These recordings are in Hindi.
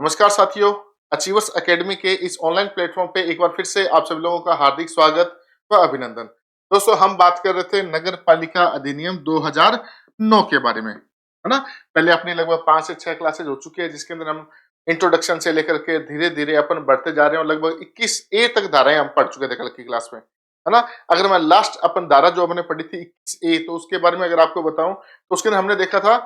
नमस्कार साथियों, अचीवर्स एकेडमी के इस ऑनलाइन प्लेटफॉर्म पे एक बार फिर से आप सभी लोगों का हार्दिक स्वागत व अभिनंदन। दोस्तों, हम बात कर रहे थे नगर पालिका अधिनियम 2009 के बारे में, है ना। पहले अपनी लगभग 5 से 6 क्लासेज हो चुकी है, जिसके अंदर हम इंट्रोडक्शन से लेकर के धीरे धीरे अपन बढ़ते जा रहे हैं और लगभग 21 ए तक धाराएं हम पढ़ चुके थे कल की क्लास में, है ना। अगर मैं लास्ट अपन धारा जो हमने पढ़ी थी 21 ए, तो उसके बारे में अगर आपको बताऊं तो उसके अंदर हमने देखा था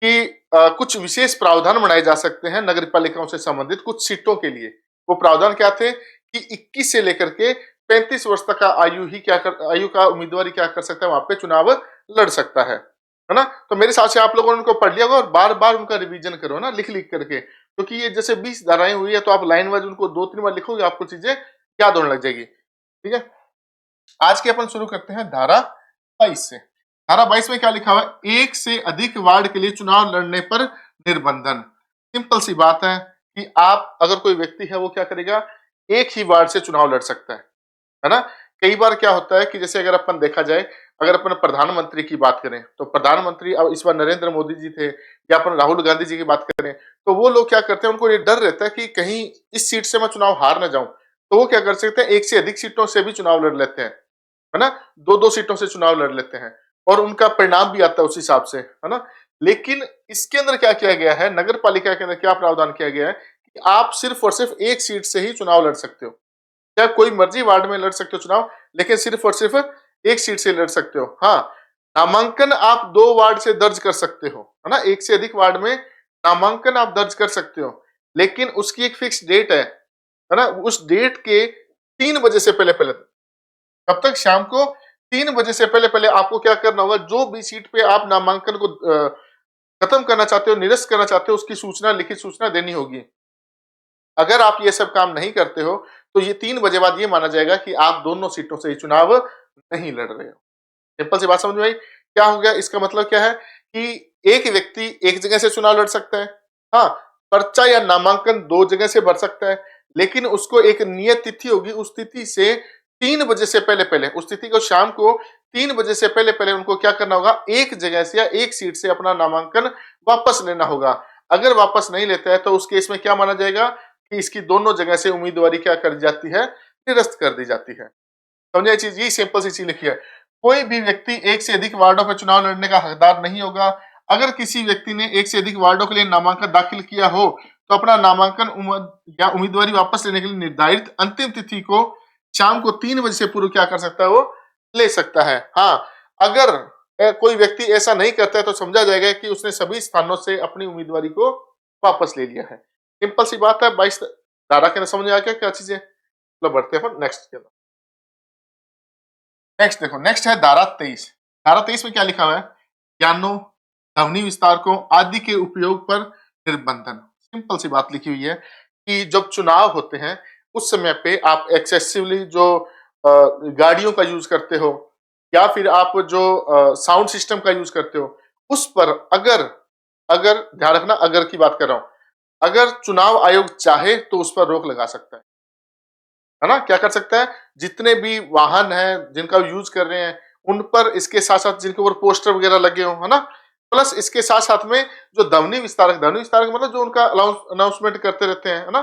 कि कुछ विशेष प्रावधान बनाए जा सकते हैं नगर पालिकाओं से संबंधित कुछ सीटों के लिए। वो प्रावधान क्या थे कि 21 से लेकर के 35 वर्ष तक का आयु का उम्मीदवार क्या कर सकता है, वहां पे चुनाव लड़ सकता है ना। तो मेरे हिसाब से आप लोगों ने उनको पढ़ लिया होगा और बार बार उनका रिवीजन करो ना, लिख लिख करके, क्योंकि ये जैसे 20 धाराएं हुई है तो आप लाइन वाइज उनको 2-3 बार लिखोगे, आपको चीजें याद होने लग जाएगी। ठीक है, आज के अपन शुरू करते हैं धारा 22 से। धारा 22 में क्या लिखा हुआ है? एक से अधिक वार्ड के लिए चुनाव लड़ने पर निर्बंधन। सिंपल सी बात है कि आप अगर कोई व्यक्ति है वो क्या करेगा, एक ही वार्ड से चुनाव लड़ सकता है ना। कई बार क्या होता है कि जैसे अगर अपन देखा जाए, अगर अपन प्रधानमंत्री की बात करें तो प्रधानमंत्री अब इस बार नरेंद्र मोदी जी थे, या अपन राहुल गांधी जी की बात करें तो वो लोग क्या करते हैं, उनको ये डर रहता है कि कहीं इस सीट से मैं चुनाव हार ना जाऊं, तो वो क्या कर सकते हैं, एक से अधिक सीटों से भी चुनाव लड़ लेते हैं, है ना। 2-2 सीटों से चुनाव लड़ लेते हैं और उनका परिणाम भी आता है उस हिसाब से, है ना। लेकिन इसके अंदर क्या किया गया है, नगर पालिका के अंदर क्या प्रावधान किया गया है कि आप सिर्फ और सिर्फ एक सीट से ही चुनाव लड़ सकते हो। क्या कोई मर्जी वार्ड में लड़ सकते हो चुनाव, लेकिन सिर्फ और सिर्फ एक सीट से लड़ सकते हो। हाँ, नामांकन आप 2 वार्ड से दर्ज कर सकते हो, है ना। एक से अधिक वार्ड में नामांकन आप दर्ज कर सकते हो, लेकिन उसकी एक फिक्स डेट है ना। उस डेट के 3 बजे से पहले पहले, तब तक शाम को 3 बजे से पहले पहले आपको क्या करना होगा, जो भी सीट पे आप नामांकन को खत्म करना चाहते हो, निरस्त करना चाहते हो, उसकी सूचना, लिखित सूचना देनी होगी। अगर आप ये सब काम नहीं करते हो तो ये 3 बजे बाद ये माना जाएगा कि आप दोनों सीटों से ही चुनाव नहीं लड़ रहे हो। सिंपल सी बात समझ में आई? क्या हो गया, इसका मतलब क्या है कि एक व्यक्ति एक जगह से चुनाव लड़ सकता है। हाँ, पर्चा या नामांकन 2 जगह से भर सकता है, लेकिन उसको एक नियत तिथि होगी, उस तिथि से 3 बजे से पहले पहले, उस तिथि को शाम को 3 बजे से पहले पहले उनको क्या करना होगा, एक जगह से या एक सीट से अपना नामांकन वापस लेना होगा। अगर वापस नहीं लेता है तो उस केस में क्या माना जाएगा कि इसकी दोनों जगह से उम्मीदवारी क्या कर दी जाती है, निरस्त कर दी जाती है। समझे चीज? यही सिंपल सी चीज लिखी है। कोई भी व्यक्ति एक से अधिक वार्डों पर चुनाव लड़ने का हकदार नहीं होगा। अगर किसी व्यक्ति ने एक से अधिक वार्डों के लिए नामांकन दाखिल किया हो तो अपना नामांकन या उम्मीदवारी वापस लेने के लिए निर्धारित अंतिम तिथि को शाम को 3 बजे से पूर्व क्या कर सकता है, वो ले सकता है। हाँ, अगर कोई व्यक्ति ऐसा नहीं करता है तो समझा जाएगा कि उसने सभी स्थानों से अपनी उम्मीदवारी को वापस ले लिया है। सिंपल सी बात है। 22 धारा के अंदर समझ में आ गया क्या चीजें? मतलब बढ़ते हैं अपन नेक्स्ट के अंदर। नेक्स्ट देखो, नेक्स्ट है धारा 23। धारा 23 में क्या लिखा हुआ है? ज्ञानों, ध्वनि विस्तारकों आदि के उपयोग पर निर्बंधन। सिंपल सी बात लिखी हुई है कि जब चुनाव होते हैं उस समय पे आप एक्सेसिवली जो गाड़ियों का यूज करते हो या फिर आप जो साउंड सिस्टम का यूज करते हो, उस पर अगर अगर ध्यान रखना, अगर की बात कर रहा हूं, अगर चुनाव आयोग चाहे तो उस पर रोक लगा सकता है ना। क्या कर सकता है? जितने भी वाहन हैं जिनका यूज कर रहे हैं उन पर, इसके साथ साथ जिनके ऊपर पोस्टर वगैरह लगे हो, है ना, प्लस इसके साथ साथ में जो ध्वनि विस्तारक मतलब जो उनका अनाउंसमेंट करते रहते हैं, है ना,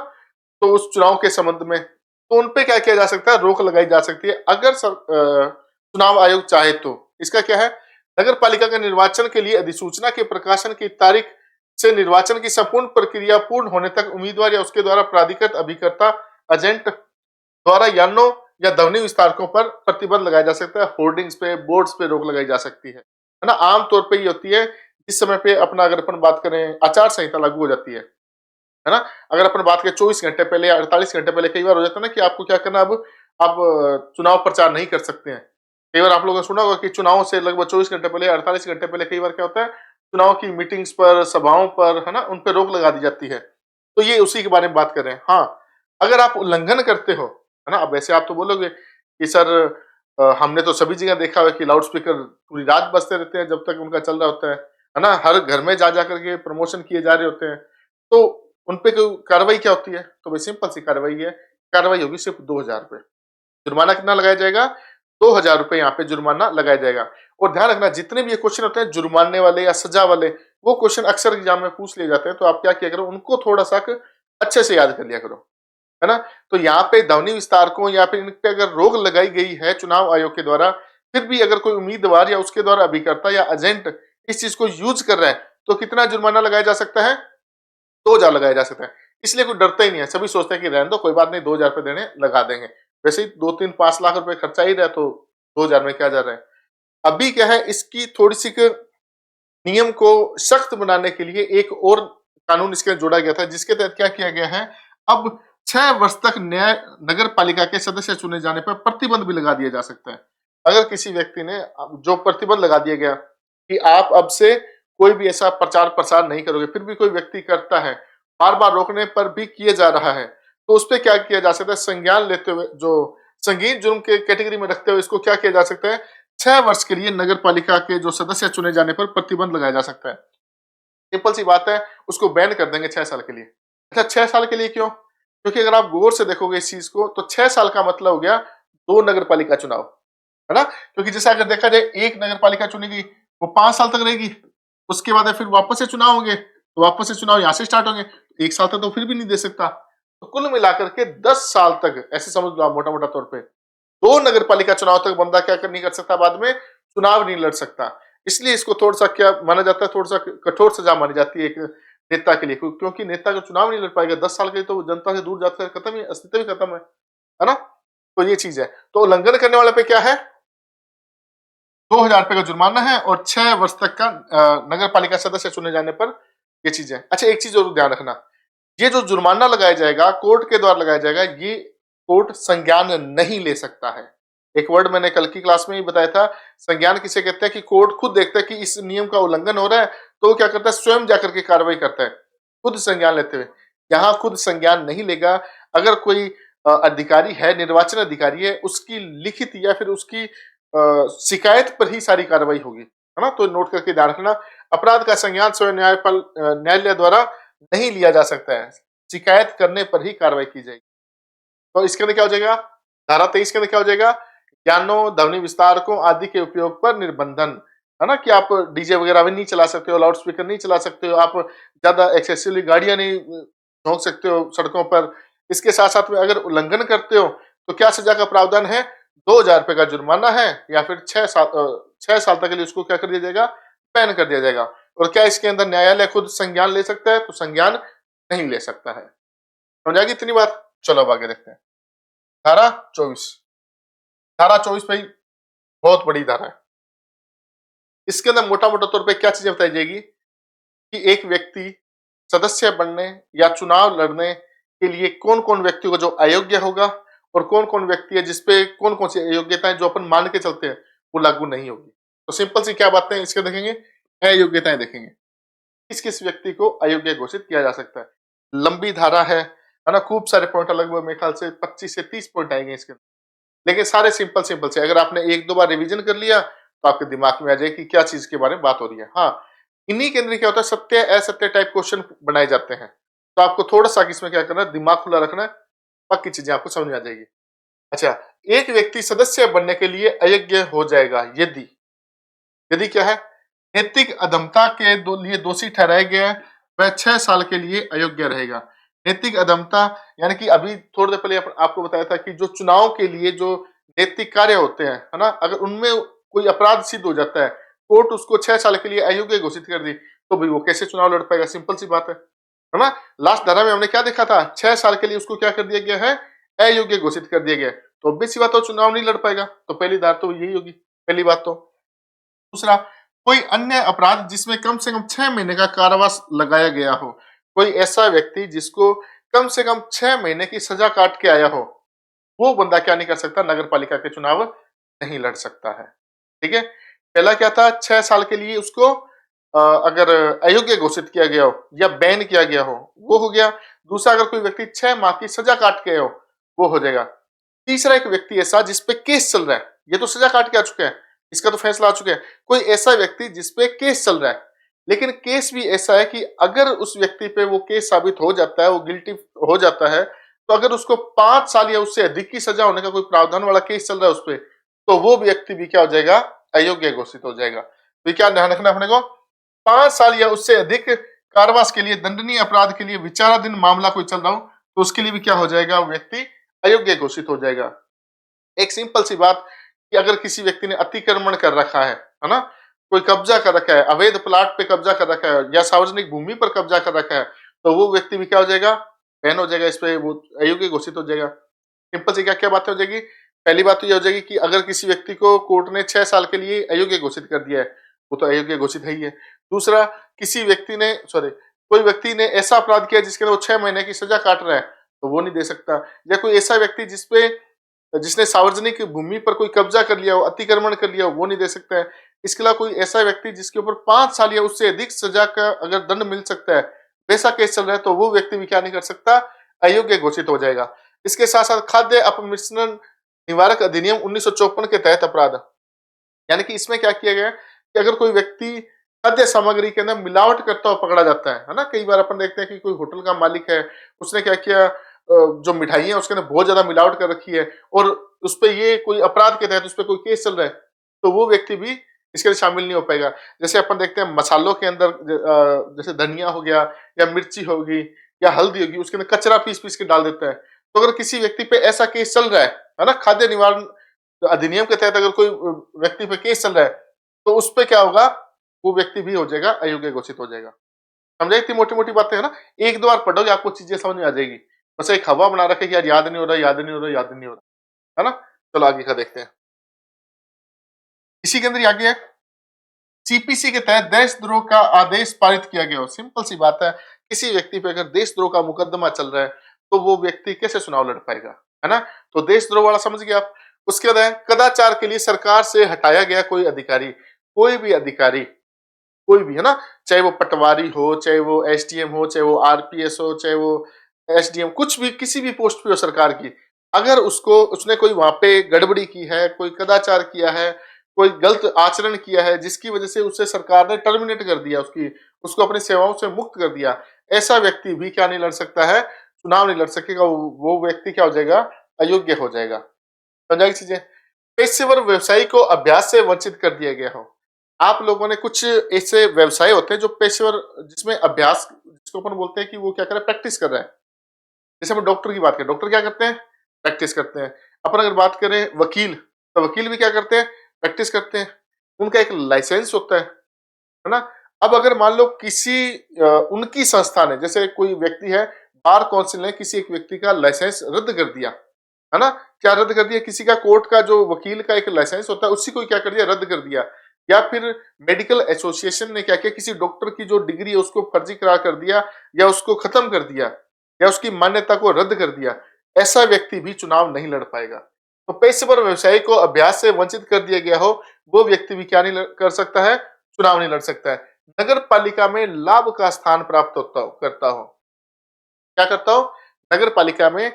तो उस चुनाव के संबंध में, तो उन पे क्या किया जा सकता है, रोक लगाई जा सकती है अगर चुनाव आयोग चाहे तो। इसका क्या है, नगर पालिका के निर्वाचन के लिए अधिसूचना के प्रकाशन की तारीख से निर्वाचन की संपूर्ण प्रक्रिया पूर्ण होने तक उम्मीदवार या उसके द्वारा प्राधिकृत अभिकर्ता एजेंट द्वारा यानों या ध्वनि विस्तारकों पर प्रतिबंध लगाया जा सकता है। होर्डिंग्स पे, बोर्ड्स पे रोक लगाई जा सकती है ना। आमतौर पे ये होती है इस समय पे अपना, अगर अपन बात करें, आचार संहिता लागू हो जाती है ना। अगर अपन बात करें 24 घंटे पहले या 48 घंटे पहले, कई बार हो जाता है ना कि आपको क्या करना, अब आप चुनाव प्रचार नहीं कर सकते हैं। कई बार आप लोगों ने सुना होगा कि चुनाव से लगभग 24 घंटे पहले, 48 घंटे पहले कई बार क्या होता है, चुनाव की मीटिंग्स पर, सभाओं पर, है ना, उन पर रोक लगा दी जाती है। तो ये उसी के बारे में बात कर रहे हैं। हाँ, अगर आप उल्लंघन करते हो, है ना, अब वैसे आप तो बोलोगे कि सर हमने तो सभी जगह देखा है कि लाउड स्पीकर पूरी रात बजते रहते हैं जब तक उनका चल रहा होता है ना, हर घर में जा करके प्रमोशन किए जा रहे होते हैं, तो उन पे कार्रवाई क्या होती है? तो भाई सिंपल सी कार्रवाई है, कार्रवाई होगी सिर्फ 2000 रुपए। जुर्माना कितना लगाया जाएगा? 2000 रुपए यहाँ पे जुर्माना लगाया जाएगा। और ध्यान रखना, जितने भी ये क्वेश्चन होते हैं जुर्माने वाले या सजा वाले, वो क्वेश्चन अक्सर एग्जाम में पूछ लिए जाते हैं, तो आप क्या किया करो, उनको थोड़ा सा अच्छे से याद कर लिया करो, है ना। तो यहाँ पे ध्वनि विस्तारकों या फिर इन पे अगर रोक लगाई गई है चुनाव आयोग के द्वारा, फिर भी अगर कोई उम्मीदवार या उसके द्वारा अभिकर्ता या एजेंट इस चीज को यूज कर रहा है, तो कितना जुर्माना लगाया जा सकता है? 2,000 लगाया जा सकता है। इसलिए कोई डरता ही नहीं है, सभी सोचते हैं कि रहने दो, कोई बात नहीं, 2,000 रुपए देने लगा देंगे। वैसे ही 2-3-5 लाख रुपए खर्चा ही रहा, तो 2,000 में क्या जा रहा है। अभी क्या है, इसकी थोड़ी सी नियम को सख्त बनाने के लिए एक और कानून इसके जोड़ा गया था, जिसके तहत क्या किया गया है, अब 6 वर्ष तक न्याय नगर पालिका के सदस्य चुने जाने पर प्रतिबंध भी लगा दिया जा सकता है। अगर किसी व्यक्ति ने जो प्रतिबंध लगा दिया गया कि आप अब से कोई भी ऐसा प्रचार प्रसार नहीं करोगे, फिर भी कोई व्यक्ति करता है, बार बार रोकने पर भी किए जा रहा है, तो उस पर क्या किया जा सकता है, संज्ञान लेते हुए, जो संगीन जुर्म के कैटेगरी में रखते हुए इसको क्या किया जा सकता है, 6 वर्ष के लिए नगर पालिका के जो सदस्य चुने जाने पर प्रतिबंध लगाया जा सकता है। सिंपल सी बात है, उसको बैन कर देंगे 6 साल के लिए। अच्छा, 6 साल के लिए क्यों? क्योंकि अगर आप गौर से देखोगे इस चीज को, तो 6 साल का मतलब हो गया 2 नगर पालिका चुनाव, है ना। क्योंकि जैसे अगर देखा जाए, एक नगर पालिका चुनेगी, वो 5 साल तक रहेगी, उसके बाद फिर वापस से चुनाव होंगे, तो वापस से चुनाव यहाँ से स्टार्ट होंगे, 1 साल तक तो फिर भी नहीं दे सकता। तो कुल मिलाकर के 10 साल तक, ऐसे समझ लो आप मोटा मोटा तौर पे, 2 नगर पालिका चुनाव तक बंदा क्या नहीं कर सकता, बाद में चुनाव नहीं लड़ सकता। इसलिए इसको थोड़ा सा क्या माना जाता है, थोड़ा सा कठोर सजा मानी जाती है एक नेता के लिए, क्योंकि नेता का चुनाव नहीं लड़ पाएगा 10 साल के लिए, तो जनता से दूर जाकर खत्म ही, अस्तित्व ही खत्म है ना। तो ये चीज है। तो उल्लंघन करने वाले पे क्या है, 2,000 रुपए का जुर्माना है और 6 वर्ष तक का नगर पालिका सदस्य चुने जाने पर ये चीज है। अच्छा, एक चीज और ध्यान रखना, ये जो जुर्माना लगाया जाएगा कोर्ट के द्वारा लगाया जाएगा, ये कोर्ट संज्ञान नहीं ले सकता है। एक वर्ड मैंने कल की क्लास में ही बताया था, संज्ञान किसे कहते हैं, कि कोर्ट खुद देखता है कि इस नियम का उल्लंघन हो रहा है, तो वो क्या करता है, स्वयं जाकर के कार्रवाई करता है, खुद संज्ञान लेते हुए। यहाँ खुद संज्ञान नहीं लेगा। अगर कोई अधिकारी है, निर्वाचन अधिकारी है, उसकी लिखित या फिर उसकी शिकायत पर ही सारी कार्रवाई होगी, है ना। तो नोट करके ध्यान रखना, अपराध का संज्ञान स्वयं न्यायालय द्वारा नहीं लिया जा सकता है, शिकायत करने पर ही कार्रवाई की जाएगी। तो इसके अंदर क्या हो जाएगा, धारा 23 के अंदर क्या हो जाएगा, ज्ञानों ध्वनि विस्तारकों आदि के उपयोग पर निर्बंधन, है ना, कि आप डीजे वगैरह भी नहीं चला सकते हो, लाउड स्पीकर नहीं चला सकते हो, आप ज्यादा एक्सेसिवली गाड़ियां नहीं ठोक सकते हो सड़कों पर। इसके साथ साथ में अगर उल्लंघन करते हो, तो क्या सजा का प्रावधान है, 2,000 रुपए का जुर्माना है, या फिर 6 साल तक के लिए उसको क्या कर दिया जाएगा, बैन कर दिया जाएगा। और क्या इसके अंदर न्यायालय खुद संज्ञान ले सकता है, तो संज्ञान नहीं ले सकता है। समझ आएगी इतनी बात। चलो अब आगे देखते हैं, धारा 24। धारा 24 भाई बहुत बड़ी धारा है। इसके अंदर मोटा मोटा तौर पे क्या चीजें बताई जाएगी, कि एक व्यक्ति सदस्य बनने या चुनाव लड़ने के लिए कौन कौन व्यक्ति को जो अयोग्य होगा, और कौन कौन व्यक्ति है जिसपे कौन कौन सी अयोग्यताएं जो अपन मान के चलते हैं वो लागू नहीं होगी। तो सिंपल सी क्या बातें इसके देखेंगे, अयोग्यताएं देखेंगे, किस किस व्यक्ति को अयोग्य घोषित किया जा सकता है। लंबी धारा है ना, खूब सारे पॉइंट, लगभग मेरे ख्याल से 25 से 30 पॉइंट आएंगे इसके अंदर, लेकिन सारे सिंपल सिंपल से, अगर आपने 1-2 बार रिवीजन कर लिया तो आपके दिमाग में आ जाए कि क्या चीज के बारे में बात हो रही है। हाँ, इन्हीं के अंदर क्या होता है, सत्य असत्य टाइप क्वेश्चन बनाए जाते हैं, तो आपको थोड़ा सा इसमें क्या करना है, दिमाग खुला रखना है, बाकी चीजें आपको समझ में आ जाएगी। अच्छा, एक व्यक्ति सदस्य बनने के लिए अयोग्य हो जाएगा यदि, यदि क्या है, नैतिक अधमता के लिए दोषी ठहराया गया है, वह 6 साल के लिए अयोग्य रहेगा। नैतिक अधमता यानी कि अभी थोड़ी देर पहले आपको बताया था कि जो चुनाव के लिए जो नैतिक कार्य होते हैं, है ना, अगर उनमें कोई अपराध सिद्ध हो जाता है, कोर्ट उसको 6 साल के लिए अयोग्य घोषित कर दी, तो भाई वो कैसे चुनाव लड़ पाएगा, सिंपल सी बात है ना। लास्ट धारा में हमने क्या देखा था, 6 साल के लिए उसको क्या कर दिया गया है, अयोग्य घोषित कर दिया गया, तो ऑब्वियस सी बात है चुनाव नहीं लड़ पाएगा। तो पहली धारा तो यही होगी, पहली बात तो। दूसरा, कोई अन्य अपराध जिसमें कम से कम 6 महीने का कारावास लगाया गया हो, कोई ऐसा व्यक्ति जिसको कम से कम 6 महीने की सजा काट के आया हो, वो बंदा क्या नहीं कर सकता, नगर पालिका के चुनाव नहीं लड़ सकता है। ठीक है, पहला क्या था, 6 साल के लिए उसको अगर अयोग्य घोषित किया गया हो या बैन किया गया हो, वो हो गया। दूसरा, अगर कोई व्यक्ति 6 माह की सजा काट के हो, वो हो जाएगा। तीसरा, एक व्यक्ति ऐसा जिसपे केस चल रहा है, ये तो सजा काट के आ चुका है, इसका तो फैसला आ चुका है, कोई ऐसा व्यक्ति जिसपे केस चल रहा है, लेकिन केस भी ऐसा है कि अगर उस व्यक्ति पे वो केस साबित हो जाता है, वो गिल्टी हो जाता है, तो अगर उसको 5 साल या उससे अधिक की सजा होने का कोई प्रावधान वाला केस चल रहा है उस पर, तो वो व्यक्ति भी क्या हो जाएगा, अयोग्य घोषित हो जाएगा। तो क्या ध्यान रखना अपने को, 5 साल या उससे अधिक कारावास के लिए, दंडनीय अपराध के लिए विचाराधीन मामला कोई चल रहा हो तो उसके लिए भी क्या हो जाएगा, वो व्यक्ति अयोग्य घोषित हो जाएगा। एक सिंपल सी बात कि अगर किसी व्यक्ति ने अतिक्रमण कर रखा है ना, कोई कब्जा कर रखा है, अवैध प्लाट पे कब्जा कर रखा है या सार्वजनिक भूमि पर कब्जा कर रखा है, तो वो व्यक्ति भी क्या हो जाएगा, बैन हो जाएगा, इस पे वो अयोग्य घोषित हो जाएगा। सिंपल सी क्या क्या बातें हो जाएगी। पहली बात तो ये हो जाएगी कि अगर किसी व्यक्ति को कोर्ट ने 6 साल के लिए अयोग्य घोषित कर दिया है, वो तो अयोग्य घोषित है ही है। दूसरा, किसी व्यक्ति ने कोई व्यक्ति ने ऐसा अपराध किया जिसके लिए वो 6 महीने की सजा काट रहा है, तो वो नहीं दे सकता। या कोई ऐसा व्यक्ति जिसने सार्वजनिक भूमि पर कोई कब्जा कर लिया हो, अतिक्रमण कर लिया हो, वो नहीं दे सकता है। इसके अलावा कोई ऐसा व्यक्ति जिसके ऊपर 5 साल या उससे अधिक सजा का अगर दंड मिल सकता है, वैसा केस चल रहा है, तो वो व्यक्ति भी क्या नहीं कर सकता, अयोग्य घोषित हो जाएगा। इसके साथ साथ खाद्य अपमिश्रण निवारक अधिनियम 1954 के तहत अपराध, यानी कि इसमें क्या किया गया है कि अगर कोई व्यक्ति खाद्य सामग्री के अंदर मिलावट करता हुआ पकड़ा जाता है ना, कई बार अपन देखते हैं कि कोई होटल का मालिक है, उसने क्या किया, जो मिठाइयाँ हैं उसके अंदर बहुत ज्यादा मिलावट कर रखी है और उस पे ये कोई अपराध के तहत उस पर कोई केस चल रहा है, तो वो व्यक्ति भी इसके लिए शामिल नहीं हो पाएगा। जैसे अपन देखते हैं मसालों के अंदर जैसे धनिया हो गया या मिर्ची होगी या हल्दी होगी, उसके अंदर कचरा पीस पीस के डाल देता है। तो अगर किसी व्यक्ति पे ऐसा केस चल रहा है ना, खाद्य निवारण अधिनियम के तहत अगर कोई व्यक्ति पे केस चल रहा है, तो उस पे क्या होगा, वो व्यक्ति भी हो जाएगा, अयोग्य घोषित हो जाएगा। समझे, इतनी मोटी मोटी बातें है ना, एक दो बार पढ़ोगे आपको चीजें समझ में आ जाएगी। बस एक हवा बना रखे कि यार याद नहीं हो रहा, याद नहीं हो रहा, याद नहीं हो रहा, है ना। चलो आगे का देखते हैं। इसी के अंदर आगे है, सीपीसी के तहत देशद्रोह का आदेश पारित किया गया हो। सिंपल सी बात है, किसी व्यक्ति पे अगर देशद्रोह का मुकदमा चल रहा है तो वो व्यक्ति कैसे चुनाव लड़ पाएगा, है ना। तो देशद्रोह वाला समझ गए आप। उसके बाद है, कदाचार के लिए सरकार से हटाया गया कोई अधिकारी, कोई भी अधिकारी, कोई भी, है ना, चाहे वो पटवारी हो, चाहे वो एसडीएम हो, चाहे वो आरपीएस हो, चाहे वो एसडीएम, कुछ भी, किसी भी पोस्ट पे हो सरकार की, अगर उसने कोई वहां पे गड़बड़ी की है, कोई कदाचार किया है, कोई गलत आचरण किया है जिसकी वजह से उसे सरकार ने टर्मिनेट कर दिया, उसको अपनी सेवाओं से मुक्त कर दिया, ऐसा व्यक्ति भी क्या नहीं लड़ सकता है, चुनाव नहीं लड़ सकेगा। वो व्यक्ति क्या हो जाएगा, अयोग्य हो जाएगा। समझाई चीजें। पेशेवर व्यवसायी को अभ्यास से वंचित कर दिया गया हो। आप लोगों ने कुछ ऐसे व्यवसाय होते हैं जो पेशेवर, जिसमें अभ्यास, जिसको अपन बोलते हैं कि वो क्या कर रहा है, प्रैक्टिस कर रहा है। जैसे हम डॉक्टर की बात करें, डॉक्टर क्या करते हैं, प्रैक्टिस करते हैं। अपन अगर बात करें वकील, तो वकील भी क्या करते हैं, प्रैक्टिस करते हैं। उनका एक लाइसेंस होता है ना। अब अगर मान लो उनकी संस्था ने, जैसे कोई व्यक्ति है, बार काउंसिल ने किसी एक व्यक्ति का लाइसेंस रद्द कर दिया, है ना। क्या रद्द कर दिया, किसी का कोर्ट का जो वकील का एक लाइसेंस होता है उसी को क्या कर दिया, रद्द कर दिया। या फिर मेडिकल एसोसिएशन ने क्या किया, किसी डॉक्टर की जो डिग्री है उसको फर्जी करार कर दिया या उसको खत्म कर दिया या उसकी मान्यता को रद्द कर दिया, ऐसा व्यक्ति भी चुनाव नहीं लड़ पाएगा। तो पेशेवर व्यवसायी को अभ्यास से वंचित कर दिया गया हो, वो व्यक्ति भी क्या नहीं कर सकता है, चुनाव नहीं लड़ सकता है। नगर पालिका में लाभ का स्थान प्राप्त करता हो, क्या करता हो, नगर पालिका में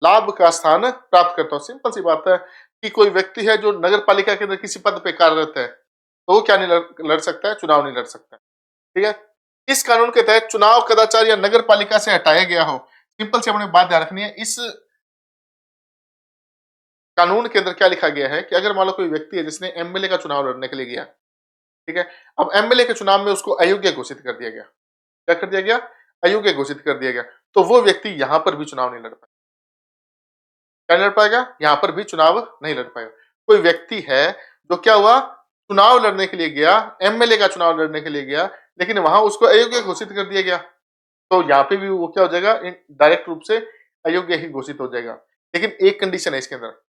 लाभ का स्थान प्राप्त करता हो। सिंपल सी बात है कि कोई व्यक्ति है जो नगर पालिका के अंदर किसी पद पे कार्यरत है, तो वो क्या नहीं लड़ सकता है, चुनाव नहीं लड़ सकता है। ठीक है। इस कानून के तहत चुनाव कदाचार या नगर पालिका से हटाया गया हो। सिंपल से अपने बात ध्यान रखनी है, इस कानून के अंदर क्या लिखा गया है कि अगर मान लो कोई व्यक्ति है जिसने एमएलए का चुनाव लड़ने के लिए गया, ठीक है, अब एमएलए के चुनाव में उसको अयोग्य घोषित कर दिया गया। क्या कर दिया गया, अयोग्य घोषित कर दिया गया। तो वो व्यक्ति यहां पर भी चुनाव नहीं लड़ पाएगा। क्या लड़ पाएगा, यहां पर भी चुनाव नहीं लड़ पाएगा। कोई व्यक्ति है जो क्या हुआ, चुनाव लड़ने के लिए गया, एमएलए का चुनाव लड़ने के लिए गया, लेकिन वहां उसको अयोग्य घोषित कर दिया गया, तो यहाँ पे भी वो क्या हो जाएगा, डायरेक्ट रूप से अयोग्य ही घोषित हो जाएगा। लेकिन एक कंडीशन है इसके अंदर।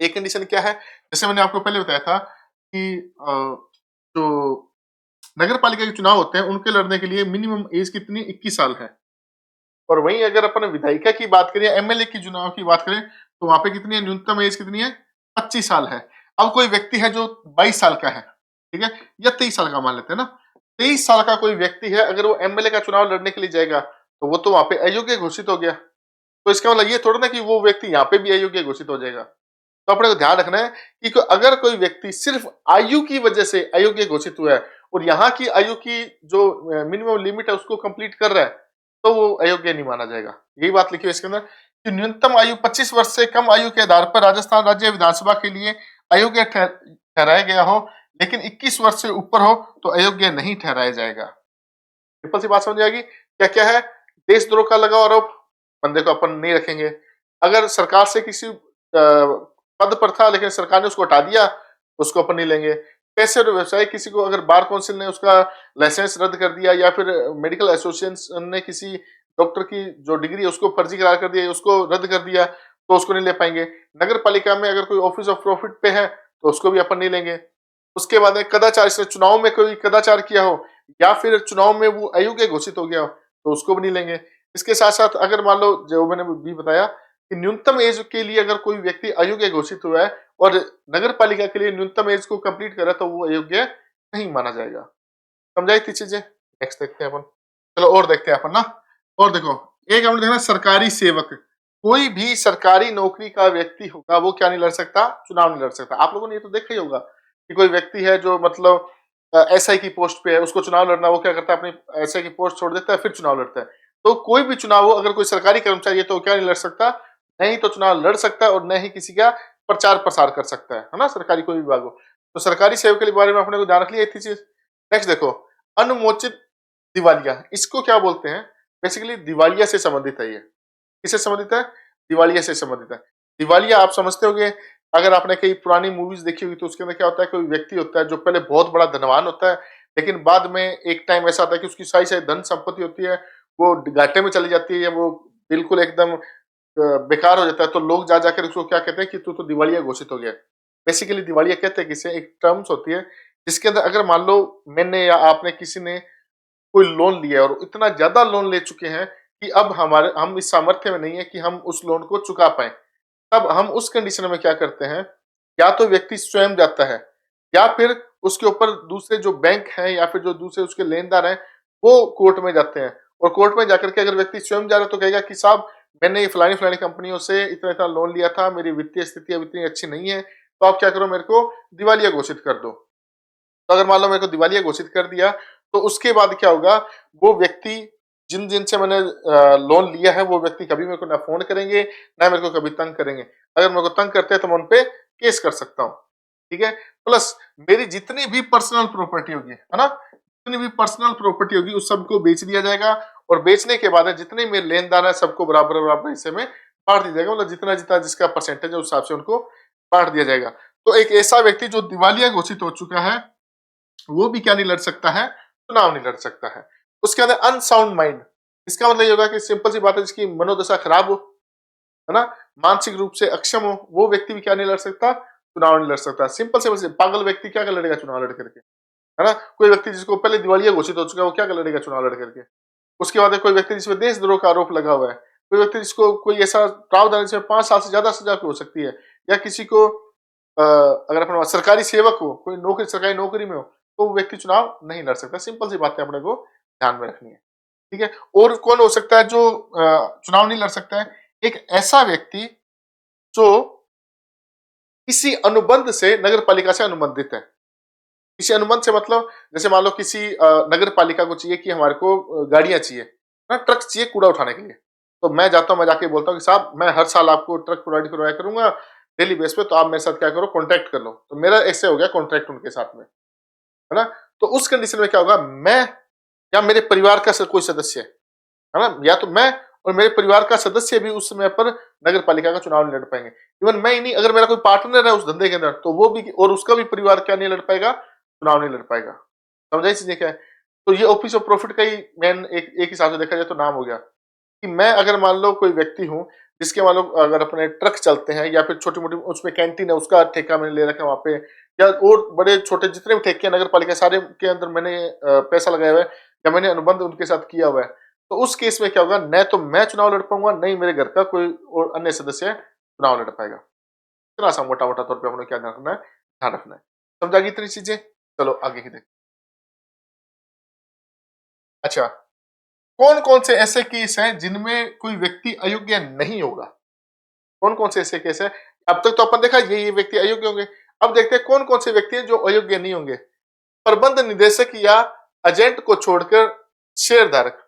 एक कंडीशन क्या है, जैसे मैंने आपको पहले बताया था कि जो नगर पालिका के चुनाव होते हैं उनके लड़ने के लिए मिनिमम एज कितनी, 21 साल है। और वहीं अगर अपन विधायिका की बात करें, एमएलए की चुनाव की बात करें, तो वहां पे कितनी है, न्यूनतम एज कितनी है, 25 साल है। अब कोई व्यक्ति है जो 22 साल का है, ठीक है, या 23 साल का मान लेते हैं ना, 23 साल का कोई व्यक्ति है, अगर वो एमएलए का चुनाव लड़ने के लिए जाएगा तो वो तो वहां पे अयोग्य घोषित हो गया। तो इसका मतलब ये थोड़ा ना कि वो व्यक्ति यहाँ पे भी अयोग्य घोषित हो जाएगा। तो अपने को ध्यान रखना है कि अगर कोई व्यक्ति सिर्फ आयु की वजह से अयोग्य घोषित हुआ है और यहाँ की आयु की जो मिनिमम लिमिट है उसको कंप्लीट कर रहा है, तो वो अयोग्य नहीं माना जाएगा। यही बात लिखी है इसके अंदर कि न्यूनतम आयु 25 वर्ष से कम आयु के आधार पर राजस्थान राज्य विधानसभा के लिए अयोग्य ठहराया गया हो, लेकिन 21 वर्ष से ऊपर हो तो अयोग्य नहीं ठहराया जाएगा। सिंपल सी बात समझ आएगी। क्या क्या है? देशद्रोह का लगाओ आरोप, बंदे को अपन नहीं रखेंगे। अगर सरकार से किसी पद पर था लेकिन सरकार ने उसको हटा दिया, उसको अपन नहीं लेंगे। पैसे और व्यवसाय, किसी को अगर बार काउंसिल ने उसका लाइसेंस रद्द कर दिया या फिर मेडिकल एसोसिएशन ने किसी डॉक्टर की जो डिग्री है उसको फर्जी करार कर दिया, उसको रद्द कर दिया, तो उसको नहीं ले पाएंगे। नगर पालिका में अगर कोई ऑफिस ऑफ प्रॉफिट पे है तो उसको भी अपन नहीं लेंगे। उसके बाद में कदाचार, इसने चुनाव में कोई कदाचार किया हो या फिर चुनाव में वो अयोग्य घोषित हो गया हो तो उसको भी नहीं लेंगे। इसके साथ साथ अगर मान लो जो मैंने भी बताया कि न्यूनतम एज के लिए अगर कोई व्यक्ति अयोग्य घोषित हुआ है और नगर पालिका के लिए न्यूनतम एज को कंप्लीट करा तो वो अयोग्य नहीं माना जाएगा। समझाई थी चीजें। नेक्स्ट देखते हैं अपन। चलो और देखते हैं अपन ना। और देखो, एक हमने देखना सरकारी सेवक, कोई भी सरकारी नौकरी का व्यक्ति होगा वो क्या नहीं लड़ सकता? चुनाव नहीं लड़ सकता। आप लोगों ने ये तो देखा ही होगा कि कोई व्यक्ति है जो मतलब एसआई की पोस्ट पे है, उसको चुनाव लड़ना, वो क्या करता है अपनी एसआई की पोस्ट छोड़ देता है फिर चुनाव लड़ता है। तो कोई भी चुनाव हो, अगर कोई सरकारी कर्मचारी है तो क्या नहीं लड़ सकता? नहीं तो चुनाव लड़ सकता है और न ही किसी का प्रचार प्रसार कर सकता है ना, सरकारी कोई विभाग हो। तो सरकारी सेवक के बारे में अपने को ध्यान रख लिया थी चीज। नेक्स्ट देखो, अनुमोचित दिवालिया, इसको क्या बोलते हैं? बेसिकली दिवालिया से संबंधित है ये। किससे संबंधित है? दिवालिया से संबंधित है। दिवालिया आप समझते होंगे, अगर आपने कई पुरानी मूवीज देखी होगी तो उसके अंदर क्या होता है, कोई व्यक्ति होता है जो पहले बहुत बड़ा धनवान होता है लेकिन बाद में एक टाइम ऐसा आता है कि उसकी सारी सारी धन संपत्ति होती है वो घाटे में चली जाती है या वो बिल्कुल एकदम बेकार हो जाता है, तो लोग जा जाकर उसको क्या कहते हैं कि तू तो दिवालिया घोषित हो गया। बेसिकली दिवालिया कहते हैं किसे, एक टर्म्स होती है जिसके अंदर अगर मान लो मैंने या आपने किसी ने कोई लोन लिया है और इतना ज्यादा लोन ले चुके हैं कि अब हम इस सामर्थ्य में नहीं है कि हम उस लोन को चुका पाए, तब हम उस कंडीशन में क्या करते हैं, या तो व्यक्ति स्वयं जाता है या फिर उसके ऊपर दूसरे जो बैंक हैं या फिर जो दूसरे उसके लेनदार हैं वो कोर्ट में जाते हैं। और कोर्ट में जाकर के अगर व्यक्ति स्वयं जा रहा है तो कहेगा कि साहब मैंने ये फलानी फलानी कंपनियों से इतना इतना लोन लिया था, मेरी वित्तीय स्थिति अब इतनी अच्छी नहीं है, तो आप क्या करो, मेरे को दिवालिया घोषित कर दो। तो अगर मान लो मेरे को दिवालिया घोषित कर दिया तो उसके बाद क्या होगा, वो व्यक्ति जिन जिनसे मैंने लोन लिया है वो व्यक्ति कभी मेरे को ना फोन करेंगे ना मेरे को कभी तंग करेंगे। अगर मेरे को तंग करते हैं तो मैं उन पे केस कर सकता हूँ। ठीक है। प्लस मेरी जितनी भी पर्सनल प्रॉपर्टी होगी, है ना, जितनी भी पर्सनल प्रॉपर्टी होगी उस सबको बेच दिया जाएगा और बेचने के बाद जितने मेरे लेनदार है सबको बराबर बराबर हिस्से में बांट दिया जाएगा। मतलब जितना जितना जिसका परसेंटेज है उस हिसाब से उनको बांट दिया जाएगा। तो एक ऐसा व्यक्ति जो दिवालिया घोषित हो चुका है वो भी क्या नहीं लड़ सकता है? चुनाव नहीं लड़ सकता है। उसके अंदर अनसाउंड माइंड, इसका मतलब ये होगा कि सिंपल सी बात है, जिसकी मनोदशा खराब हो, है ना, मानसिक रूप से अक्षम हो, वो व्यक्ति भी क्या नहीं लड़ सकता? चुनाव नहीं लड़ सकता। सिंपल से पागल व्यक्ति क्या कर लड़ेगा चुनाव लड़ करके, है ना। कोई व्यक्ति जिसको पहले दिवालिया घोषित हो चुका है वो क्या कर लड़ेगा चुनाव लड़ करके। उसके बाद कोई व्यक्ति जिसमें देशद्रोह का आरोप लगा हुआ है, कोई व्यक्ति जिसको कोई ऐसा प्रावधान जिसमें 5 साल से ज्यादा सजा हो सकती है, या किसी को अगर अपने सरकारी सेवक हो, कोई नौकरी सरकारी नौकरी में हो, तो वो व्यक्ति चुनाव नहीं लड़ सकता। सिंपल सी बातें अपने को ध्यान में रखनी है। ठीक है। और कौन हो सकता है जो चुनाव नहीं लड़ सकता है? एक ऐसा व्यक्ति जो किसी अनुबंध से नगर पालिका से अनुबंधित है। किसी अनुबंध से मतलब जैसे मान लो किसी नगर पालिका को चाहिए कि हमारे को गाड़ियां चाहिए ना, ट्रक चाहिए कूड़ा उठाने के लिए, तो मैं जाता हूं, मैं जाके बोलता हूँ कि साहब मैं हर साल आपको ट्रक प्रोवाइड करवाया करूंगा डेली बेस पे, तो आप मेरे साथ क्या करो, कॉन्ट्रैक्ट कर लो। तो मेरा ऐसे हो गया कॉन्ट्रैक्ट उनके साथ में, है ना। तो उस कंडीशन में क्या होगा, मैं या मेरे परिवार का कोई सदस्य है ना, या तो मैं और मेरे परिवार का सदस्य भी उस समय पर नगर पालिका का चुनाव नहीं लड़ पाएंगे। इवन मैं ही नहीं, अगर मेरा कोई पार्टनर है उस धंधे के अंदर तो वो भी और उसका भी परिवार क्या नहीं लड़ पाएगा, चुनाव नहीं लड़ पाएगा। समझाई चीजें क्या है। तो ये ऑफिस ऑफ प्रॉफिट का ही मेन एक हिसाब से देखा जाए तो नाम हो गया कि मैं अगर मान लो कोई व्यक्ति हूँ जिसके मान लो अगर अपने ट्रक चलते हैं या फिर छोटी मोटी उसमें कैंटीन है उसका ठेका मैंने ले रखा है वहां पे, या और बड़े छोटे जितने भी ठेके नगर पालिका सारे के अंदर मैंने पैसा लगाया हुआ है या मैंने अनुबंध उनके साथ किया हुआ है, तो उस केस में क्या होगा, न तो मैं चुनाव लड़ पाऊंगा नहीं मेरे घर का कोई और अन्य सदस्य चुनाव लड़ पाएगा। इतना सा मोटा मोटा तौर पर अपने क्या ध्यान रखना है, ध्यान रखना है। समझा गई इतनी चीजें। चलो आगे की देख। अच्छा, कौन कौन से ऐसे केस हैं जिनमें कोई व्यक्ति अयोग्य नहीं होगा? कौन कौन से ऐसे केस है? अब तक तो अपन देखा ये व्यक्ति अयोग्य होंगे। अब देखते हैं कौन कौन से व्यक्ति हैं जो अयोग्य नहीं होंगे। प्रबंध निदेशक या एजेंट को छोड़कर शेयर धारक,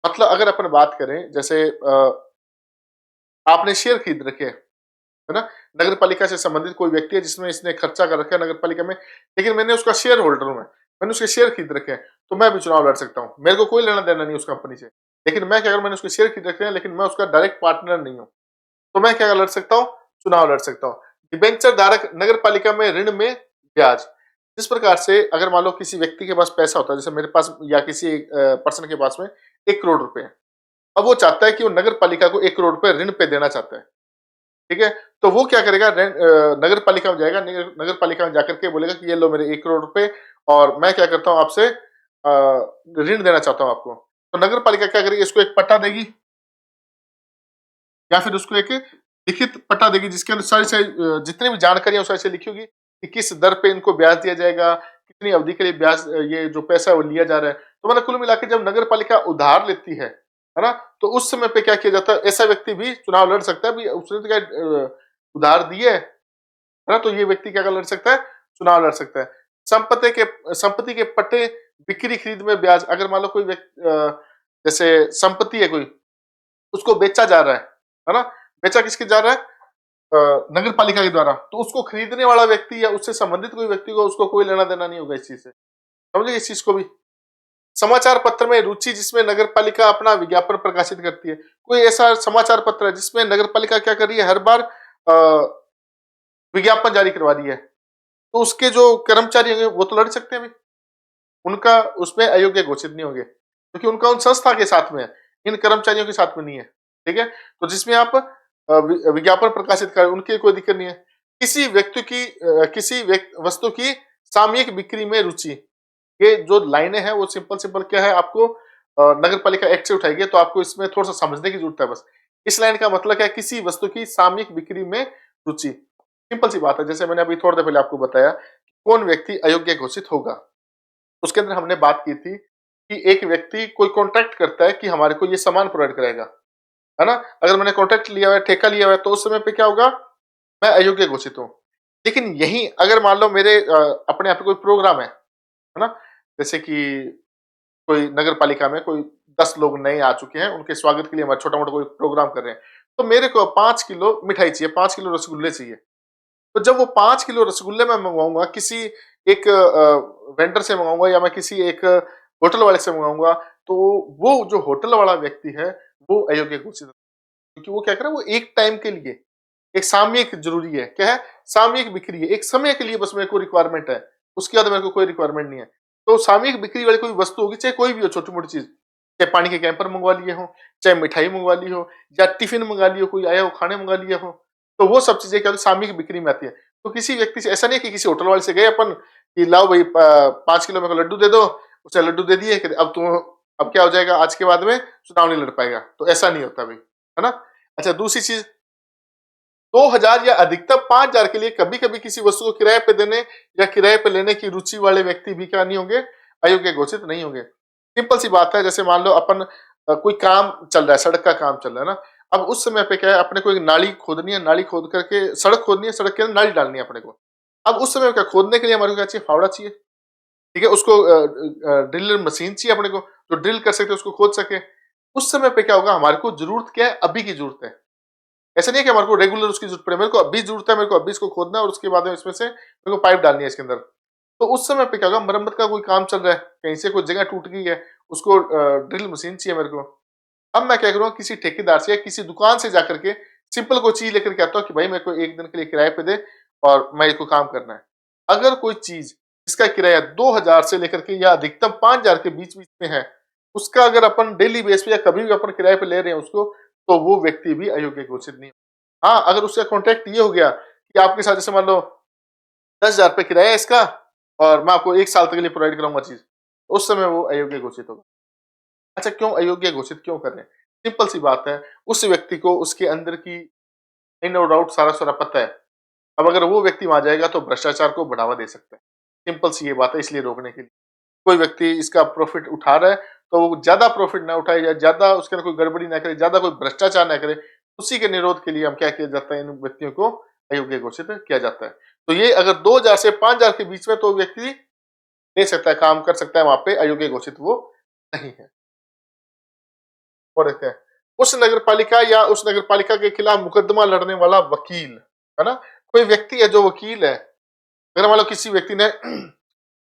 मतलब अगर अपन बात करें जैसे आपने शेयर खरीद रखे है ना, नगर पालिका से संबंधित कोई व्यक्ति है जिसमें इसने खर्चा कर रखा है नगर पालिका में, लेकिन मैंने उसका शेयर होल्डर हूं मैं, मैंने उसके शेयर खरीद रखे हैं, तो मैं भी चुनाव लड़ सकता हूँ। मेरे को कोई लेना देना नहीं उस कंपनी से। लेकिन मैं क्या करूँ, मैंने उसके शेयर खरीद रखे हैं, लेकिन मैं उसका डायरेक्ट पार्टनर नहीं हूँ। तो मैं क्या लड़ सकता हूँ, चुनाव लड़ सकता हूँ। डिबेंचर धारक नगर पालिका में ऋण में ब्याज। जिस प्रकार से अगर मान लो किसी व्यक्ति के पास पैसा होता है, जैसे मेरे पास या किसी पर्सन के पास में 1 करोड़ रुपए है। अब वो चाहता है कि वो नगर पालिका को 1 करोड़ रुपए ऋण पे देना चाहता है। ठीक है, तो वो क्या करेगा, नगर पालिका में जाएगा, नगर पालिका में जाकर के बोलेगा कि ये लो मेरे 1 करोड़ रुपए, और मैं क्या करता हूँ आपसे ऋण देना चाहता हूँ आपको। तो नगर पालिका क्या करेगी, इसको एक पट्टा देगी, या फिर उसको एक लिखित पट्टा देगी, जिसके अंदर सारी सारी जितनी भी जानकारी है सारी सारी लिखी होगी कि किस दर पे इनको ब्याज दिया जाएगा, कितनी अवधि के लिए ब्याज, ये जो पैसा है वो लिया जा रहा है। तो मतलब कुल मिला के जब नगर पालिका उधार लेती है ना, तो उस समय पे क्या किया जाता है, ऐसा व्यक्ति भी चुनाव लड़ सकता है। भी उसने तो क्या उधार दिए है ना, तो ये व्यक्ति क्या लड़ सकता है, चुनाव लड़ सकता है। संपत्ति के पट्टे, बिक्री खरीद में ब्याज। अगर मान लो कोई व्यक्ति जैसे संपत्ति है कोई, उसको बेचा जा रहा है ना, बेचा किसके जा रहा है, नगर पालिका के द्वारा, तो उसको खरीदने वाला व्यक्ति या उससे संबंधित कोई व्यक्ति को उसको कोई लेना देना नहीं होगा इस चीज से। समझे इस चीज को भी। समाचार पत्र में रुचि, जिसमें नगर पालिका अपना विज्ञापन प्रकाशित करती है। कोई ऐसा समाचार पत्र है जिसमें नगर पालिका क्या कर रही है, हर बार विज्ञापन जारी करवा रही है, तो उसके जो कर्मचारी होंगे वो तो लड़ सकते हैं अभी, उनका उसमें अयोग्य घोषित नहीं होंगे, क्योंकि उनका उन संस्था के साथ में है, इन कर्मचारियों के साथ में नहीं है। ठीक है, तो जिसमें आप विज्ञापन प्रकाशित करें, उनकी कोई दिक्कत नहीं है। किसी व्यक्ति की वस्तु की सामयिक बिक्री में रुचि। ये जो लाइनें हैं वो सिंपल सिंपल क्या है, आपको नगर पालिका एक्ट से उठाएगी, तो आपको इसमें थोड़ा सा समझने की जरूरत है बस। इस लाइन का मतलब क्या है, किसी वस्तु की सामयिक बिक्री में रुचि। सिंपल सी बात है, जैसे मैंने अभी थोड़ी देर पहले आपको बताया, कौन व्यक्ति अयोग्य घोषित होगा। उसके अंदर हमने बात की थी कि एक व्यक्ति कोई कॉन्ट्रैक्ट करता है कि हमारे को ये सामान प्रोवाइड कराएगा, है ना। अगर मैंने कॉन्ट्रैक्ट लिया हुआ है, ठेका लिया हुआ है, तो उस समय पे क्या होगा, मैं अयोग्य घोषित हूँ। लेकिन यही अगर मान लो मेरे अपने यहाँ पे कोई प्रोग्राम है ना, जैसे कि कोई नगर पालिका में कोई 10 लोग नए आ चुके हैं, उनके स्वागत के लिए हमारा छोटा मोटा कोई प्रोग्राम कर रहे हैं, तो मेरे को 5 किलो मिठाई चाहिए, 5 किलो रसगुल्ले चाहिए। तो जब वो 5 किलो रसगुल्ले मैं मंगवाऊंगा, किसी एक वेंडर से मंगाऊंगा, या मैं किसी एक होटल वाले से मंगाऊंगा, तो वो जो होटल वाला व्यक्ति है वो अयोग्य घोषित, क्योंकि वो क्या कर रहा है, वो एक टाइम के लिए, एक सामयिक जरूरी है, क्या है, सामयिक बिक्री है, एक समय के लिए बस मेरे को रिक्वायरमेंट है, उसके बाद मेरे को कोई रिक्वायरमेंट नहीं है। तो सामयिक बिक्री वाली कोई वस्तु होगी, चाहे कोई भी हो, छोटी मोटी चीज, चाहे पानी के कैंपर मंगवा लिए हो, चाहे मिठाई मंगवा ली हो, या टिफिन मंगा लियो, कोई आया हो खाने मंगा लिया हो, तो वो सब चीजें क्या होती है, सामयिक बिक्री में आती है। तो किसी व्यक्ति से ऐसा नहीं कि किसी होटल वाले से गए अपन कि लाओ भाई 5 किलो मेरे को लड्डू दे दो, उसे लड्डू दे दिए, अब तुम, अब क्या हो जाएगा, आज के बाद में चुनाव नहीं लड़ पाएगा, तो ऐसा नहीं होता भाई, है ना। अच्छा, दूसरी चीज, 2,000 या अधिकतम 5,000 के लिए कभी कभी किसी वस्तु को किराए पे देने या किराए पे लेने की रुचि वाले व्यक्ति भी क्या नहीं होंगे, अयोग्य घोषित नहीं होंगे। सिंपल सी बात है, जैसे मान लो अपन कोई काम चल रहा है, सड़क का काम चल रहा है ना, अब उस समय पे क्या है, अपने को एक नाली खोदनी है, नाली खोद करके सड़क खोदनी है, सड़क के अंदर नाली डालनी है अपने को। अब उस समय क्या खोदने के लिए हमारे को क्या चाहिए, फावड़ा चाहिए। ठीक है, उसको ड्रिलर मशीन चाहिए अपने को, जो ड्रिल कर सके, उसको खोद सके। उस समय पे क्या होगा, हमारे को जरूरत क्या है, अभी की जरूरत है। ऐसा नहीं है कि हमारे को रेगुलर उसकी जरूरत पड़े, मेरे को अभी जरूरत है, मेरे को अभी इसको खोदना है, और उसके बाद में इसमें से मेरे को पाइप डालनी है इसके अंदर। तो उस समय पे क्या होगा, मरम्मत का कोई काम चल रहा है, कहीं से कोई जगह टूट गई है, उसको ड्रिल मशीन चाहिए मेरे को। अब मैं क्या करूँगा, किसी ठेकेदार से या किसी दुकान से जाकर के सिंपल कोई चीज लेकर के आता हूँ कि भाई मेरे को एक दिन के लिए किराए पे दे, और मैं इसको काम करना है। अगर कोई चीज इसका किराया 2,000 से लेकर के या अधिकतम 5,000 के बीच बीच में है, उसका अगर अपन डेली बेस पे या कभी भी अपन किराए पे ले रहे हैं उसको, तो वो व्यक्ति भी अयोग्य घोषित नहीं। हाँ, अगर उसका कॉन्ट्रैक्ट ये हो गया कि आपके साथ, जैसे मान लो 10,000 रुपये किराया है इसका, और मैं आपको 1 साल तक के लिए प्रोवाइड कराऊंगा चीज, उस समय वो अयोग्य घोषित होगा। अच्छा, क्यों अयोग्य घोषित क्यों कर रहे हैं, सिंपल सी बात है, उस व्यक्ति को उसके अंदर की इन और आउट सारा सारा पता है। अब अगर वो व्यक्ति वहां जाएगा तो भ्रष्टाचार को बढ़ावा दे सकता है, सिंपल सी ये बात है। इसलिए रोकने के लिए, कोई व्यक्ति इसका प्रॉफिट उठा रहा है, तो वो ज्यादा प्रॉफिट ना उठाए, या ज्यादा उसके अंदर कोई गड़बड़ी ना करे, ज्यादा कोई भ्रष्टाचार ना करे, उसी के निरोध के लिए हम क्या किया जाता है, इन व्यक्तियों को अयोग्य घोषित किया जाता है। तो ये अगर 2,000 से 5,000 के बीच में, तो व्यक्ति ले सकता है, काम कर सकता है, वहां पे अयोग्य घोषित वो नहीं है। और देखते हैं, उस नगर पालिका या उस नगर पालिका के खिलाफ मुकदमा लड़ने वाला वकील, है ना। कोई व्यक्ति है जो वकील है, अगर मान लो किसी व्यक्ति ने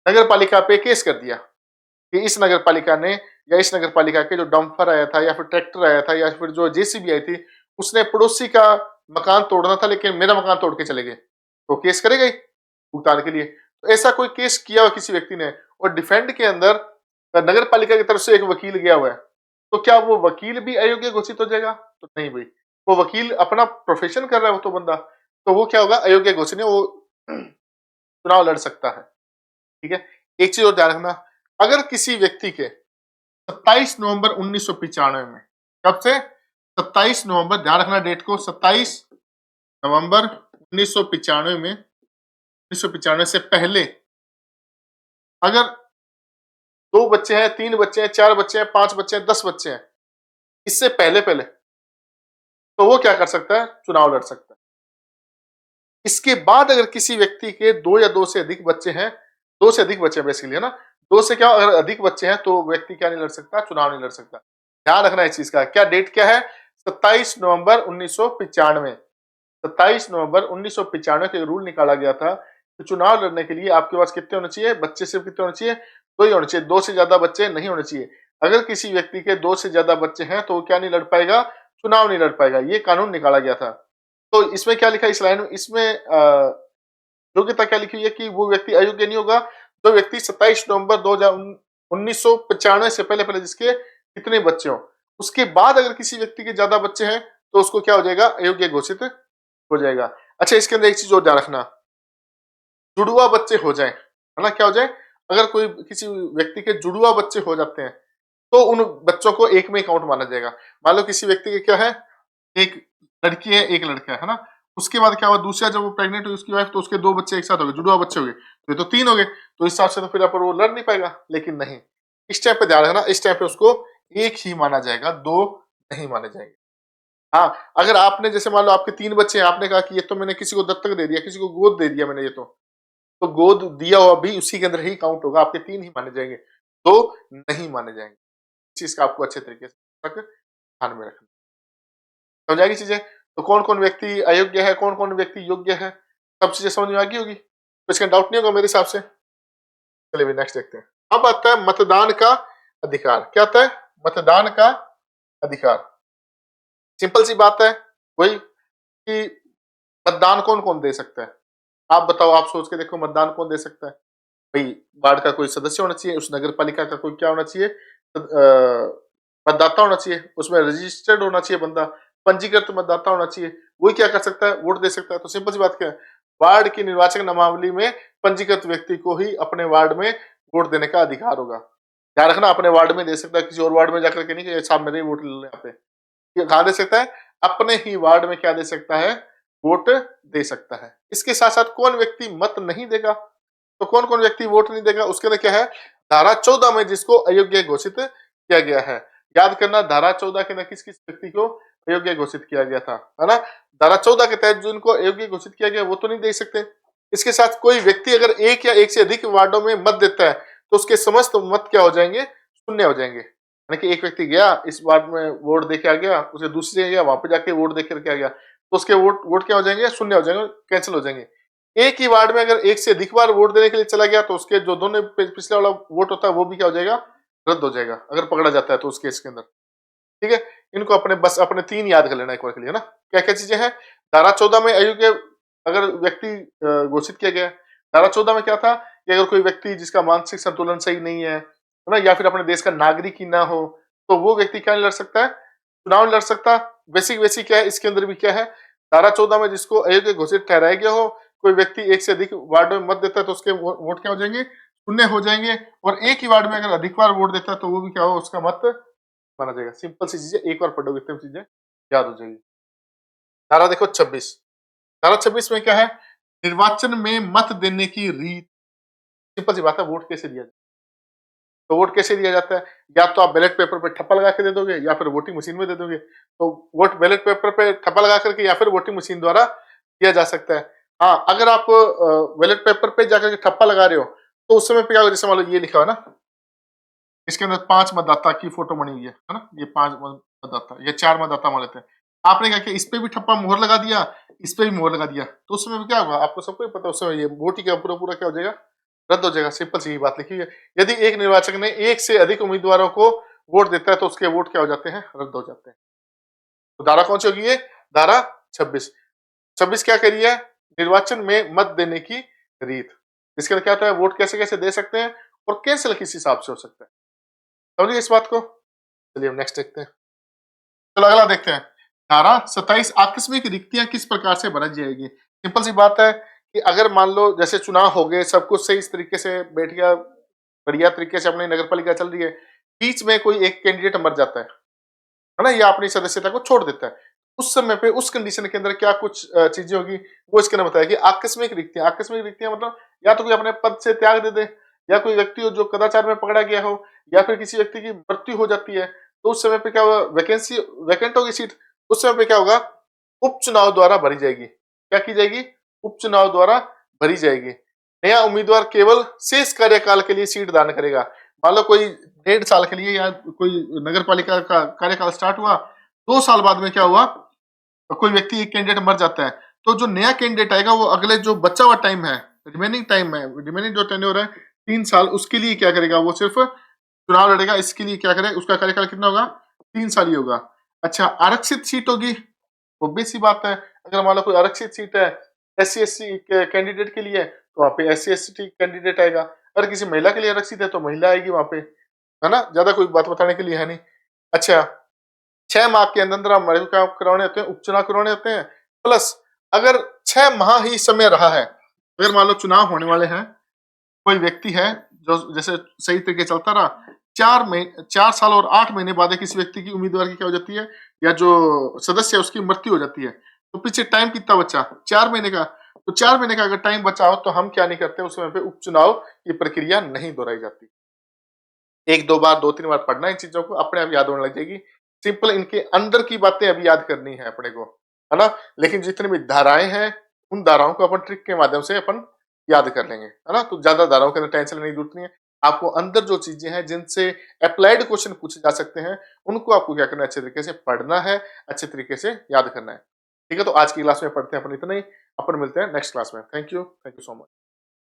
नगर पालिका पे केस कर दिया कि इस नगर पालिका ने या इस नगर पालिका के जो डंपर आया था या फिर ट्रैक्टर आया था या फिर जो जेसीबी आई थी, उसने पड़ोसी का मकान तोड़ना था लेकिन मेरा मकान तोड़ के चले गए, तो केस करेगा ही भुगतान के लिए। तो ऐसा कोई केस किया हो किसी व्यक्ति ने और डिफेंड के अंदर नगर पालिका की तरफ से एक वकील गया हुआ है, तो क्या वो वकील भी अयोग्य घोषित हो जाएगा? तो नहीं भाई, वो वकील अपना प्रोफेशन कर रहा है वो तो बंदा, तो वो क्या होगा, अयोग्य घोषित नहीं, वो चुनाव लड़ सकता है। ठीक है, एक चीज और ध्यान रखना, अगर किसी व्यक्ति के 27 नवंबर 1995 में, कब से? 27 नवंबर, ध्यान रखना डेट को, 27 नवंबर 1995 में, 1995 से पहले अगर 2 बच्चे हैं, 3 बच्चे हैं, 4 बच्चे हैं, 5 बच्चे हैं, 10 बच्चे हैं, इससे पहले पहले, तो वो क्या कर सकता है? चुनाव लड़ सकता है। इसके बाद अगर किसी व्यक्ति के 2 या 2 से अधिक बच्चे हैं, 2 से अधिक बच्चे हैं बेसिकली, है ना, 2 से क्या अगर अधिक बच्चे हैं तो व्यक्ति क्या नहीं लड़ सकता? चुनाव नहीं लड़ सकता। ध्यान रखना इस चीज का। क्या डेट क्या है? 27 नवंबर 1995। 27 नवंबर 1995 के रूल निकाला गया था कि चुनाव लड़ने के लिए आपके पास कितने होने चाहिए? बच्चे सिर्फ कितने होने चाहिए? 2 ही होने चाहिए, 2 से ज्यादा बच्चे नहीं होने चाहिए। अगर किसी व्यक्ति के 2 से ज्यादा बच्चे हैं तो वो क्या नहीं लड़ पाएगा? चुनाव नहीं लड़ पाएगा। ये कानून निकाला गया था। तो इसमें क्या लिखा है इस लाइन में? इसमें योग्यता क्या लिखी हुई है कि वो व्यक्ति अयोग्य नहीं होगा जो व्यक्ति 27 नवंबर 1995 से पहले पहले जिसके कितने बच्चे हो, उसके बाद अगर किसी व्यक्ति के ज्यादा बच्चे हैं तो उसको क्या हो जाएगा? अयोग्य घोषित हो जाएगा। अच्छा, इसके अंदर एक चीज और ध्यान रखना, जुड़वा बच्चे हो जाए, है ना, क्या हो जाए? अगर कोई किसी व्यक्ति के जुड़वा बच्चे हो जाते हैं तो उन बच्चों को एक में काउंट माना जाएगा। मान लो किसी व्यक्ति के क्या है, एक लड़की है एक लड़का है ना, उसके बाद क्या हुआ, दूसरा जब वो प्रेग्नेंट हुई उसकी वाइफ, तो उसके 2 बच्चे एक साथ हो गए, जुड़वा बच्चे हो गए, तो ये तो 3 हो गए, तो इस हिसाब से तो फिर पर वो लड़ नहीं पाएगा। लेकिन नहीं, इस टाइम पे ध्यान रखना, इस टाइम पे उसको एक ही माना जाएगा, 2 नहीं माने जाएंगे। हाँ, अगर आपने जैसे मान लो आपके 3 बच्चे हैं, आपने कहा कि ये तो मैंने किसी को दत्तक दे दिया, किसी को गोद दे दिया मैंने, ये तो गोद दिया हुआ भी उसी के अंदर ही काउंट होगा, आपके 3 ही माने जाएंगे, 2 नहीं माने जाएंगे। इस चीज का आपको अच्छे तरीके से ध्यान में रखना। समझ आएगी चीजें? तो कौन कौन व्यक्ति अयोग्य है, कौन कौन व्यक्ति योग्य है, सब चीजें समझ में आ गई होगी, तो इसका डाउट नहीं होगा मेरे हिसाब से। चलिए नेक्स्ट देखते हैं। अब आता है मतदान का अधिकार। क्या आता है? मतदान का अधिकार। सिंपल सी बात है वही कि मतदान कौन कौन दे सकता है? आप बताओ, आप सोच के देखो, मतदान कौन दे सकता है? भाई, वार्ड का कोई सदस्य होना चाहिए, उस नगर पालिका का कोई क्या होना चाहिए, मतदाता होना चाहिए, उसमें रजिस्टर्ड होना चाहिए बंदा, पंजीकृत मतदाता होना चाहिए, वही क्या कर सकता है? वोट दे सकता है। तो सिंपल सी बात क्या है, वार्ड की निर्वाचक नामावली में पंजीकृत व्यक्ति को ही अपने वार्ड में वोट देने का अधिकार होगा। ध्यान रखना, अपने वार्ड में दे सकता है, किसी और वार्ड में जाकर के नहीं कि साहब मेरे ही वोट ले लो यहाँ पे। ये कहाँ दे सकता है? अपने ही वार्ड में क्या दे सकता है? वोट दे सकता है। इसके साथ साथ कौन व्यक्ति मत नहीं देगा? तो कौन कौन व्यक्ति वोट नहीं देगा? उसके अंदर क्या है? धारा 14 में जिसको अयोग्य घोषित किया गया है। याद करना, धारा 14 के अंदर किस किस व्यक्ति को अयोग्य घोषित किया गया था, है ना? धारा 14 के तहत जिनको अयोग्य घोषित किया गया वो तो नहीं दे सकते। इसके साथ कोई व्यक्ति अगर एक या एक से अधिक वार्डों में मत देता है तो उसके समस्त मत क्या हो जाएंगे? शून्य हो जाएंगे। यानी कि एक व्यक्ति गया इस वार्ड में वोट दे के आ गया, उसे दूसरी जगह गया, वहां पे जाके वोट दे करके आ गया, तो उसके वोट वोट क्या हो जाएंगे? शून्य हो जाएंगे, कैंसिल हो जाएंगे। एक ही वार्ड में अगर एक से अधिक बार वोट देने के लिए चला गया तो उसके जो दोनों पिछले वाला वोट होता है वो भी क्या हो जाएगा? रद्द हो जाएगा, अगर पकड़ा जाता है तो उस केस के अंदर। ठीक है, इनको अपने बस अपने 3 याद कर लेना एक बार के लिए ना। क्या क्या चीजें हैं? धारा 14 में अयोग्य अगर व्यक्ति घोषित किया गया, धारा 14 में क्या था कि अगर कोई व्यक्ति जिसका मानसिक संतुलन सही नहीं है ना, या फिर अपने देश का नागरिक ही ना हो, तो वो व्यक्ति क्या नहीं लड़ सकता है? चुनाव नहीं लड़ सकता। बेसिक बेसिक क्या है इसके अंदर भी? क्या है? धारा 14 में जिसको अयोग्य घोषित ठहराया गया हो, कोई व्यक्ति एक से अधिक वार्ड में मत देता है तो उसके वोट क्या हो जाएंगे? शून्य हो जाएंगे। और एक ही वार्ड में अगर अधिक बार वोट देता है तो वो भी क्या हो? उसका मत माना जाएगा। सिंपल सी चीजें, एक बार पढ़ोगे इतनी चीजें याद हो जाएगी। धारा देखो 26। धारा 26 में क्या है? निर्वाचन में मत देने की रीत। सिंपल सी बात है, वोट कैसे दिया जाए? तो वोट कैसे दिया जाता है? या तो आप बैलेट पेपर पे ठप्पा लगा के दे दोगे या फिर वोटिंग मशीन में दे दोगे। तो वोट बैलेट पेपर पे ठप्पा लगा करके या फिर वोटिंग मशीन द्वारा दिया जा सकता है। हाँ, अगर आप बैलेट पेपर पे जाकर के ठप्पा लगा रहे हो तो उस समय पे क्या होगा? जैसे मान लो ये लिखा है ना, इसके अंदर 5 मतदाता की फोटो बनी हुई है ना, ये 5 मतदाता, ये 4 मतदाता मान लेते हैं। आपने क्या किया? इस पे भी ठप्पा मोहर लगा दिया, इस पे भी मोहर लगा दिया, तो उस समय क्या होगा? आपको सबको ही पता है, उस समय ये वोट ही का पूरा पूरा क्या हो जाएगा? रद्द हो जाएगा, सिंपल सी बात लिखी है। यदि एक निर्वाचक ने एक से अधिक उम्मीदवारों को वोट देता है तो उसके वोट क्या हो जाते हैं, रद्द हो जाते हैं। तो धारा कौन सी होगी ये, धारा 26। 26 क्या कह रही है, निर्वाचन में मत देने की रीत। इसके अंदर क्या होता है, वोट कैसे कैसे दे सकते हैं और कैंसिल किस हिसाब से हो सकता है, समझिए इस बात को। चलिए हम नेक्स्ट देखते हैं। चलो अगला देखते हैं, धारा 27, आकस्मिक रिक्तियां किस प्रकार से भरी जाएगी। सिंपल सी बात है कि अगर मान लो जैसे चुनाव हो गए, सब कुछ सही इस तरीके से बैठ गया, बढ़िया तरीके से अपनी नगर पालिका चल रही है, बीच में कोई एक कैंडिडेट मर जाता है ना, या अपनी सदस्यता को छोड़ देता है, उस समय पे उस कंडीशन के अंदर क्या कुछ चीजें होगी, वो इसके अंदर बताया कि आकस्मिक रिक्तियां। आकस्मिक रिक्तियां मतलब या तो कोई अपने पद से त्याग दे दे, या कोई व्यक्ति हो जो कदाचार में पकड़ा गया हो, या फिर किसी व्यक्ति की मृत्यु हो जाती है, तो उस समय पे क्या होगा, वैकेंसी वैकेंट होगी सीट, उस समय पे क्या होगा, उपचुनाव द्वारा भरी जाएगी। क्या की जाएगी, उपचुनाव द्वारा भरी जाएगी। नया उम्मीदवार केवल शेष कार्यकाल के लिए सीट दान करेगा। मान लो कोई 1.5 साल के लिए या कोई नगर पालिका का कार्यकाल स्टार्ट हुआ, 2 साल बाद में क्या हुआ, कोई व्यक्ति एक कैंडिडेट मर जाता है, तो जो नया कैंडिडेट आएगा वो अगले जो बचा हुआ टाइम है, रिमेनिंग जो टेन्योर है 3 साल, उसके लिए क्या करेगा, वो सिर्फ चुनाव लड़ेगा। इसके लिए क्या करेगा, उसका कार्यकाल कितना होगा, 3 साल ही होगा। अच्छा, आरक्षित सीट होगी, ऑब्वियस सी बात है, अगर मान लो कोई आरक्षित सीट है SC/SC कैंडिडेट के लिए, तो वहाँ पे SC/ST कैंडिडेट आएगा। अगर किसी महिला के लिए आरक्षित है तो महिला आएगी वहां पे, है ना, ज्यादा कोई बात बताने के लिए है नहीं। अच्छा, 6 माह के अंदर हमारे को क्या करवाने होते हैं, उपचुनाव करवाने होते हैं। प्लस अगर 6 माह ही समय रहा है, अगर मान लो चुनाव होने वाले हैं, कोई व्यक्ति है जो जैसे सही तरीके चलता रहा, 4 साल और 8 महीने बाद किसी व्यक्ति की उम्मीदवार की क्या हो जाती है, या जो सदस्य है उसकी मृत्यु हो जाती है, तो पीछे टाइम कितना बचा, 4 महीने का। तो 4 महीने का अगर टाइम बचा हो तो हम क्या नहीं करते, उस समय पे उपचुनाव की प्रक्रिया नहीं दोहराई जाती। 1-2 बार 2-3 बार पढ़ना इन चीजों को, अपने आप याद होने लग जाएगी। सिंपल इनके अंदर की बातें अभी याद करनी है अपने को, है ना। लेकिन जितनी भी धाराएं हैं, उन धाराओं को अपन ट्रिक के माध्यम से अपन याद कर लेंगे, है ना। तो ज्यादा धाराओं के अंदर टेंशन लेने की जरूरत नहीं है। आपको अंदर जो चीजें हैं जिनसे अप्लाइड क्वेश्चन पूछे जा सकते हैं, उनको आपको क्या करना है, अच्छे तरीके से पढ़ना है, अच्छे तरीके से याद करना है। ठीक है, तो आज की क्लास में पढ़ते हैं अपन इतना ही। अपन मिलते हैं नेक्स्ट क्लास में। Thank you so much.